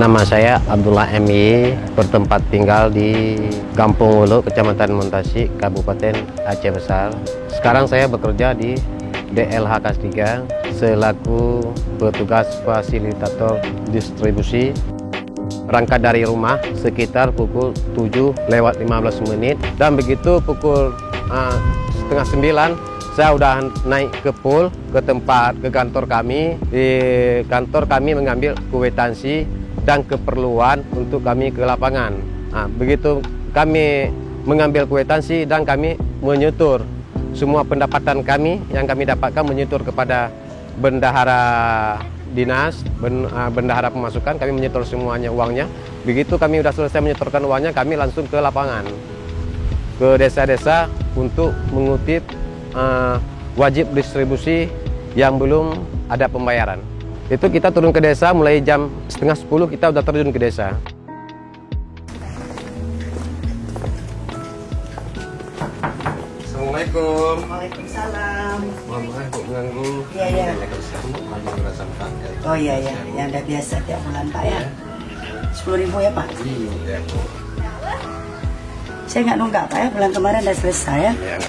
Nama saya Abdullah MY, bertempat tinggal di Kampung Ulu, Kecamatan Muntasi, Kabupaten Aceh Besar. Sekarang saya bekerja di DLHK 3 selaku petugas fasilitator distribusi. Berangkat dari rumah sekitar pukul 7:15 dan begitu pukul 8:30 saya udah naik ke pool, ke kantor kami. Di kantor kami mengambil kwitansi dan keperluan untuk kami ke lapangan. Begitu kami mengambil kwitansi dan kami menyetor semua pendapatan kami yang kami dapatkan, menyetor kepada bendahara dinas, bendahara pemasukan, kami menyetor semuanya uangnya. Begitu kami sudah selesai menyetorkan uangnya, kami langsung ke lapangan, ke desa-desa untuk mengutip wajib distribusi yang belum ada pembayaran. Itu kita turun ke desa mulai jam 9:30 kita udah terjun ke desa. Assalamualaikum. Waalaikumsalam. Mohon maaf Bu mengganggu. Iya. Oh iya, yang udah biasa tiap bulan Pak ya. 10.000 ya Pak? Iya Bu. Saya nggak nunggak Pak ya, bulan kemarin udah selesai ya. Iya.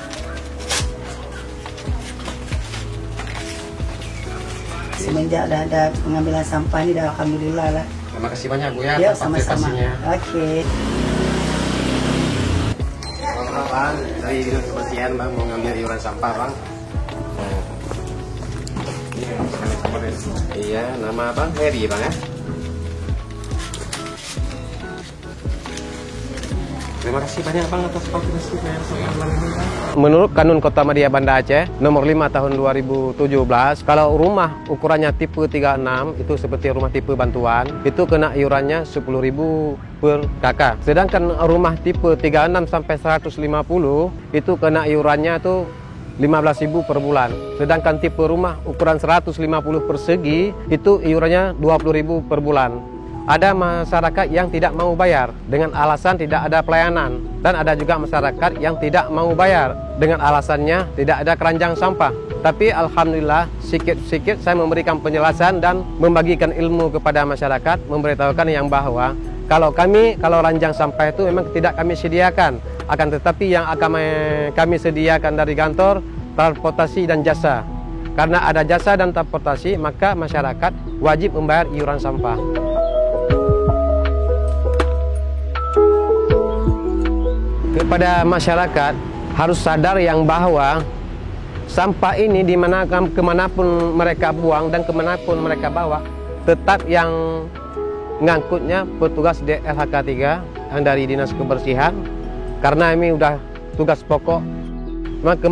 Semenjak udah ada pengambilan sampah ini, dah alhamdulillah lah. Terima kasih banyak Bu ya. Ya sama-sama. Oke. Bang, dari dinas kebersihan Bang mau ngambil iuran sampah Bang. Iya, nama Bang Heri Bang ya. Terima kasih banyak Bang atas kontribusinya. Menurut Kanun Kota Madia Banda Aceh nomor 5 tahun 2017, kalau rumah ukurannya tipe 36 itu seperti rumah tipe bantuan, itu kena iurannya 10.000 per kakak. Sedangkan rumah tipe 36 sampai 150 itu kena iurannya tuh 15.000 per bulan. Sedangkan tipe rumah ukuran 150 persegi itu iurannya 20.000 per bulan. Ada masyarakat yang tidak mau bayar dengan alasan tidak ada pelayanan, dan ada juga masyarakat yang tidak mau bayar dengan alasannya tidak ada keranjang sampah. Tapi alhamdulillah sikit-sikit saya memberikan penjelasan dan membagikan ilmu kepada masyarakat, memberitahukan yang bahwa kalau ranjang sampah itu memang tidak kami sediakan, akan tetapi yang akan kami sediakan dari kantor transportasi dan jasa. Karena ada jasa dan transportasi, maka masyarakat wajib membayar iuran sampah. Kepada masyarakat harus sadar yang bahwa sampah ini kemanapun mereka buang dan kemanapun mereka bawa, tetap yang ngangkutnya petugas DLHK 3 yang dari Dinas Kebersihan, karena ini udah tugas pokok. Maka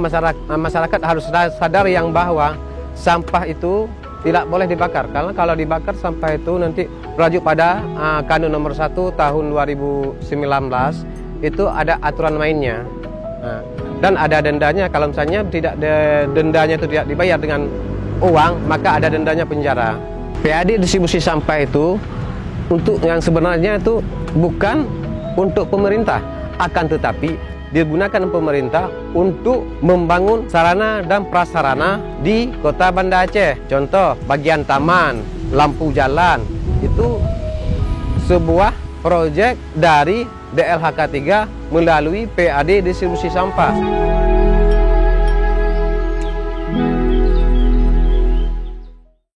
masyarakat harus sadar yang bahwa sampah itu tidak boleh dibakar, karena kalau dibakar sampah itu nanti merujuk pada Kanun nomor 1 tahun 2019 itu ada aturan mainnya. Dan ada dendanya kalau misalnya dendanya itu tidak dibayar dengan uang, maka ada dendanya penjara. PAD distribusi sampah itu untuk yang sebenarnya itu bukan untuk pemerintah, akan tetapi digunakan pemerintah untuk membangun sarana dan prasarana di Kota Banda Aceh. Contoh bagian taman, lampu jalan, itu sebuah proyek dari DLHK 3 melalui PAD distribusi sampah.